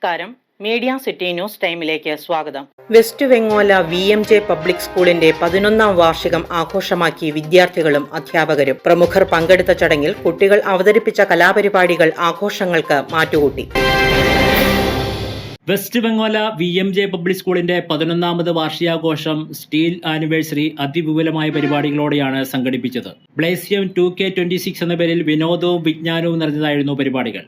നമസ്കാരം. Media city news ടൈമിലേക്ക് സ്വാഗതം. വെസ്റ്റ് വെങ്ങോല VMJ പബ്ലിക് സ്കൂളിന്റെ 11ാം വാർഷികം ആഘോഷമാക്കി വിദ്യാർത്ഥികളും അധ്യാപകരും. പ്രമുഖർ പങ്കെടുത്ത ചടങ്ങിൽ കുട്ടികൾ അവതരിപ്പിച്ച കലാപരിപാടികൾ ആഘോഷങ്ങൾക്ക് മാറ്റുകൂട്ടി. വെസ്റ്റ് ബംഗാള VMJ പബ്ലിക് സ്കൂളിന്റെ 11ാമത് വാർഷികാഘോഷം സ്റ്റീൽ ആനിവേഴ്സറി അതിവിപുലമായ പരിപാടികളോടെയാണ് സംഘടിപ്പിച്ചത്. ബ്ലേസിയം 2K26 എന്ന പേരിൽ വിനോദവും വിജ്ഞാനവും നിറഞ്ഞതായിരുന്നു പരിപാടികൾ.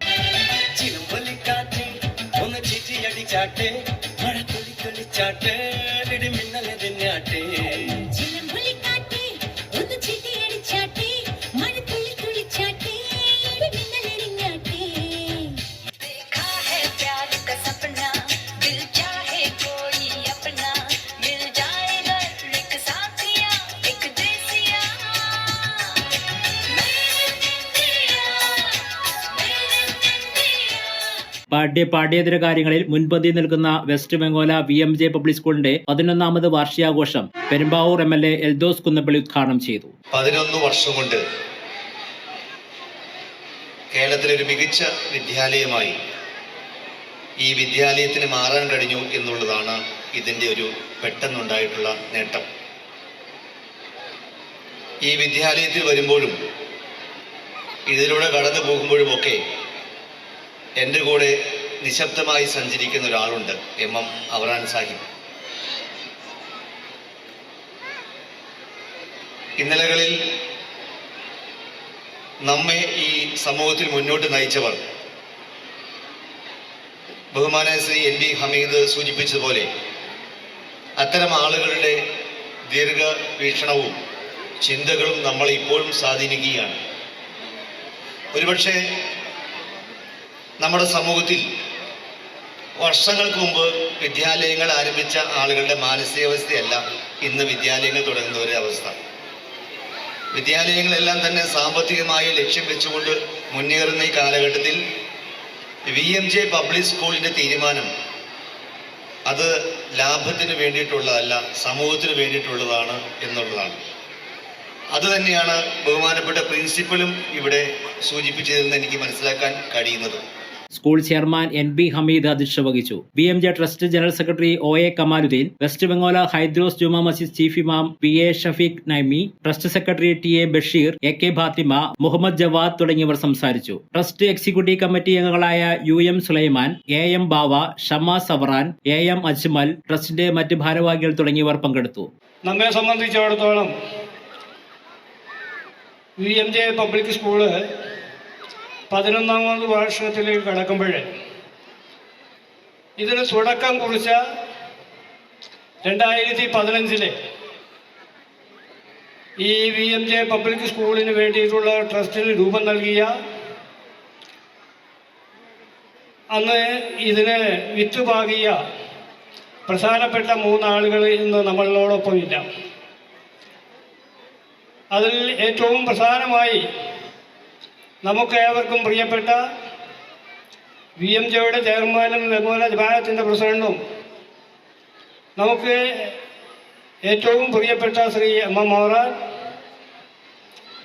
പാഠ്യേതര കാര്യങ്ങളിൽ മുൻപന്തി നിൽക്കുന്ന വെസ്റ്റ് ബംഗാള VMJ പബ്ലിക് സ്കൂളിന്റെ 11ാമത് വാർഷികാഘോഷം പെരുമ്പാവൂർ MLA എൽദോസ് കുന്നപ്പള്ളി ഉദ്ഘാടനം ചെയ്തു. 11 വർഷം കൊണ്ട് കേരളത്തിലെ ഒരു മികച്ച വിദ്യാലയമായി ഈ വിദ്യാലയത്തിന് മാറാൻ കഴിഞ്ഞു എന്നുള്ളതാണ് ഇതിൻ്റെ ഒരു പെട്ടെന്നുണ്ടായിട്ടുള്ള നേട്ടം. ഈ വിദ്യാലയത്തിൽ വരുമ്പോഴും ഇതിലൂടെ കടന്നു പോകുമ്പോഴുമൊക്കെ എൻ്റെ കൂടെ നിശബ്ദമായി സഞ്ചരിക്കുന്ന ഒരാളുണ്ട്, MM അവറാൻ സാഹിബ്. ഇന്നലകളിൽ നമ്മെ ഈ സമൂഹത്തിൽ മുന്നോട്ട് നയിച്ചവർ ബഹുമാനീയ ശ്രീ NB ഹമീദ് സൂചിപ്പിച്ചതുപോലെ അത്തരം ആളുകളുടെ ദീർഘവീക്ഷണവും ചിന്തകളും നമ്മളെ ഇപ്പോഴും സ്വാധീനിക്കുകയാണ്. ഒരുപക്ഷെ നമ്മുടെ സമൂഹത്തിൽ വർഷങ്ങൾക്ക് മുമ്പ് വിദ്യാലയങ്ങൾ ആരംഭിച്ച ആളുകളുടെ മാനസികാവസ്ഥയല്ല ഇന്ന് വിദ്യാലയങ്ങൾ തുടങ്ങുന്നവരുടെ അവസ്ഥ. വിദ്യാലയങ്ങളെല്ലാം തന്നെ സാമ്പത്തികമായി ലക്ഷ്യം വെച്ചുകൊണ്ട് മുന്നേറുന്ന ഈ കാലഘട്ടത്തിൽ VMJ പബ്ലിക് സ്കൂളിൻ്റെ തീരുമാനം അത് ലാഭത്തിന് വേണ്ടിയിട്ടുള്ളതല്ല, സമൂഹത്തിന് വേണ്ടിയിട്ടുള്ളതാണ് എന്നുള്ളതാണ്. അതുതന്നെയാണ് ബഹുമാനപ്പെട്ട പ്രിൻസിപ്പലും ഇവിടെ സൂചിപ്പിച്ചതെന്ന് എനിക്ക് മനസ്സിലാക്കാൻ കഴിയുന്നത്. സ്കൂൾ ചെയർമാൻ NB ഹമീദ് അധ്യക്ഷത വഹിച്ചു. VMJ trust general secretary OA Kamaluddin, west Bangala Hydros Juma Masjid chief ഇമാം PA Shafeeq Naimi, trust secretary TA Basheer, AK Fathima, Muhammad Javad തുടങ്ങിയവർ സംസാരിച്ചു. ട്രസ്റ്റ് എക്സിക്യൂട്ടീവ് കമ്മിറ്റി അംഗങ്ങളായ UM Sulaiman, AM Bava, Shamas Avaran, AM Ajmal, ട്രസ്റ്റിന്റെ മറ്റ് ഭാരവാഹികൾ തുടങ്ങിയവർ പങ്കെടുത്തു. നമ്മെ സംബന്ധിച്ചിടത്തോളം VMJ പബ്ലിക് സ്കൂള് 11ാമത് വാർഷികത്തിലേക്ക് കടക്കുമ്പോൾ ഇതിന് തുടക്കം കുറിച്ച 2015 ഈ VMJ പബ്ലിക് സ്കൂളിന് വേണ്ടിയിട്ടുള്ള ട്രസ്റ്റിന് രൂപം നൽകിയ അന്ന് ഇതിന് വിത്തുപാകിയ പ്രധാനപ്പെട്ട 3 ആളുകൾ ഇന്ന് നമ്മളോടൊപ്പം ഇല്ല. അതിൽ ഏറ്റവും പ്രധാനമായി നമുക്ക് ഏവർക്കും പ്രിയപ്പെട്ട VMJയുടെ ചെയർമാനും വെങ്ങോല ജമാഅത്തിൻ്റെ പ്രസിഡന്റും നമുക്ക് ഏറ്റവും പ്രിയപ്പെട്ട ശ്രീ MM അവറാൻ,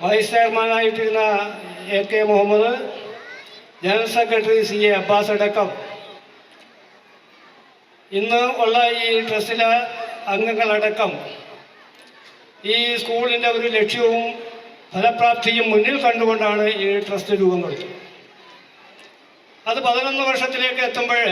വൈസ് ചെയർമാനായിട്ടിരുന്ന AK Muhammad, general secretary CA Abbas അടക്കം ഇന്ന് ഉള്ള ഈ ട്രസ്റ്റിലെ അംഗങ്ങളടക്കം ഈ സ്കൂളിൻ്റെ ഒരു ലക്ഷ്യവും ഫലപ്രാപ്തിയും മുന്നിൽ കണ്ടുകൊണ്ടാണ് ഈ ട്രസ്റ്റ് രൂപം കൊടുത്തത്. അത് 11 വർഷത്തിലേക്ക് എത്തുമ്പോൾ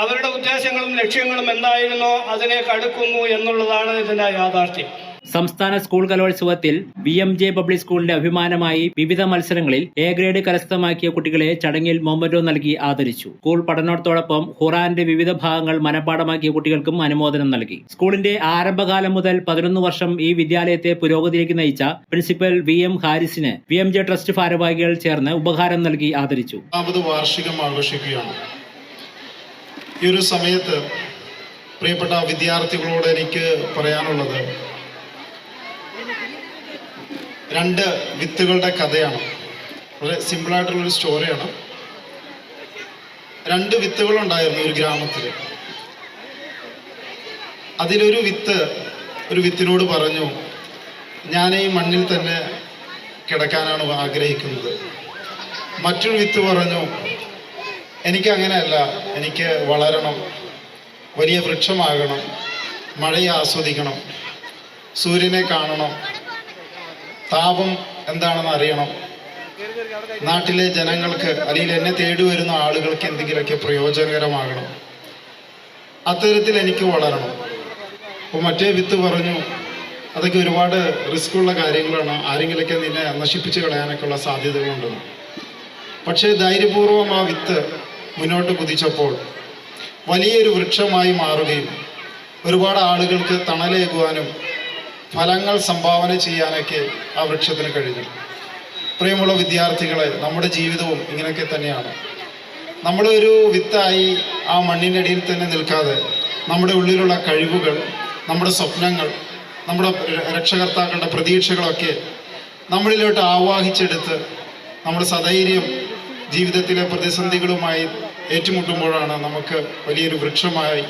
അവരുടെ ഉദ്ദേശങ്ങളും ലക്ഷ്യങ്ങളും എന്തായിരുന്നോ അതിലേക്ക് അടുക്കുന്നു എന്നുള്ളതാണ് ഇതിൻ്റെ യാഥാർത്ഥ്യം. സംസ്ഥാന സ്കൂൾ കലോത്സവത്തിൽ VMJ പബ്ലിക് സ്കൂളിന്റെ അഭിമാനമായി വിവിധ മത്സരങ്ങളിൽ A ഗ്രേഡ് കരസ്ഥമാക്കിയ കുട്ടികളെ ചടങ്ങിൽ മൊമെന്റോ നൽകി ആദരിച്ചു. സ്കൂൾ പഠനത്തോടൊപ്പം ഖുർആന്റെ വിവിധ ഭാഗങ്ങൾ മനഃപ്പാഠമാക്കിയ കുട്ടികൾക്കും അനുമോദനം നൽകി. സ്കൂളിന്റെ ആരംഭകാലം മുതൽ 11 വർഷം ഈ വിദ്യാലയത്തെ പുരോഗതിയിലേക്ക് നയിച്ച പ്രിൻസിപ്പൽ VM ഹാരിസിന് VMJ ട്രസ്റ്റ് ഭാരവാഹികൾ ചേർന്ന് ഉപഹാരം നൽകി ആദരിച്ചു. വാർഷികം ആഘോഷിക്കുകയാണ്. ഈ ഒരു സമയത്ത് പ്രിയപ്പെട്ട വിദ്യാർത്ഥികളോട് എനിക്ക് പറയാനുള്ളത് 2 വിത്തുകളുടെ കഥയാണ്. വളരെ സിമ്പിളായിട്ടുള്ളൊരു സ്റ്റോറിയാണ്. 2 വിത്തുകളുണ്ടായിരുന്നു ഒരു ഗ്രാമത്തിൽ. അതിലൊരു വിത്തിനോട് പറഞ്ഞു, ഞാൻ ഈ മണ്ണിൽ തന്നെ കിടക്കാനാണ് ആഗ്രഹിക്കുന്നത്. മറ്റൊരു വിത്ത് പറഞ്ഞു, എനിക്ക് അങ്ങനെയല്ല, എനിക്ക് വളരണം, വലിയ വൃക്ഷമാകണം, മഴയെ ആസ്വദിക്കണം, സൂര്യനെ കാണണം, താപം എന്താണെന്ന് അറിയണം, നാട്ടിലെ ജനങ്ങൾക്ക് അല്ലെങ്കിൽ എന്നെ തേടി വരുന്ന ആളുകൾക്ക് എന്തെങ്കിലുമൊക്കെ പ്രയോജനകരമാകണം. അത്തരത്തിൽ എനിക്ക് വളരണം. അപ്പോൾ മറ്റേ വിത്ത് പറഞ്ഞു, അതൊക്കെ ഒരുപാട് റിസ്ക്കുള്ള കാര്യങ്ങളാണ്, ആരെങ്കിലൊക്കെ നിന്നെ നശിപ്പിച്ച് കളയാനൊക്കെയുള്ള സാധ്യതകളുണ്ടെന്ന്. പക്ഷേ ധൈര്യപൂർവ്വം ആ വിത്ത് മുന്നോട്ട് കുതിച്ചപ്പോൾ വലിയൊരു വൃക്ഷമായി മാറുകയും ഒരുപാട് ആളുകൾക്ക് തണലേകുവാനും ഫലങ്ങൾ സംഭാവന ചെയ്യാനൊക്കെ ആ വൃക്ഷത്തിന് കഴിഞ്ഞു. പ്രിയമുള്ള വിദ്യാർത്ഥികളെ, നമ്മുടെ ജീവിതവും ഇങ്ങനെയൊക്കെ തന്നെയാണ്. നമ്മളൊരു വിത്തായി ആ മണ്ണിനടിയിൽ തന്നെ നിൽക്കാതെ നമ്മുടെ ഉള്ളിലുള്ള കഴിവുകൾ, നമ്മുടെ സ്വപ്നങ്ങൾ, നമ്മുടെ രക്ഷകർത്താക്കളുടെ പ്രതീക്ഷകളൊക്കെ നമ്മളിലോട്ട് ആവാഹിച്ചെടുത്ത് നമ്മുടെ സധൈര്യം ജീവിതത്തിലെ പ്രതിസന്ധികളുമായി ഏറ്റുമുട്ടുമ്പോഴാണ് നമുക്ക് വലിയൊരു വൃക്ഷമായി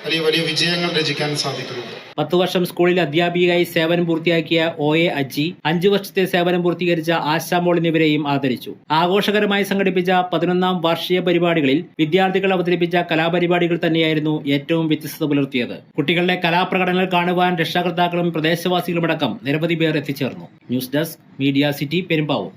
അല്ലെങ്കിൽ വലിയ വിജയങ്ങൾ രചിക്കാൻ സാധിക്കുന്നത്. 10 വർഷം സ്കൂളിൽ അധ്യാപികയായി സേവനം പൂർത്തിയാക്കിയ OA അജി, 5 വർഷത്തെ സേവനം പൂർത്തീകരിച്ച ആശാമോൾ എന്നിവരെയും ആദരിച്ചു. ആഘോഷകരമായി സംഘടിപ്പിച്ച 11ാം വാർഷിക പരിപാടികളിൽ വിദ്യാർത്ഥികൾ അവതരിപ്പിച്ച കലാപരിപാടികൾ തന്നെയായിരുന്നു ഏറ്റവും വ്യത്യസ്തത പുലർത്തിയത്. കുട്ടികളുടെ കലാപ്രകടനങ്ങൾ കാണുവാൻ രക്ഷാകർത്താക്കളും പ്രദേശവാസികളുമടക്കം നിരവധി പേർ എത്തിച്ചേർന്നു. News desk, media city, Perumbavoor.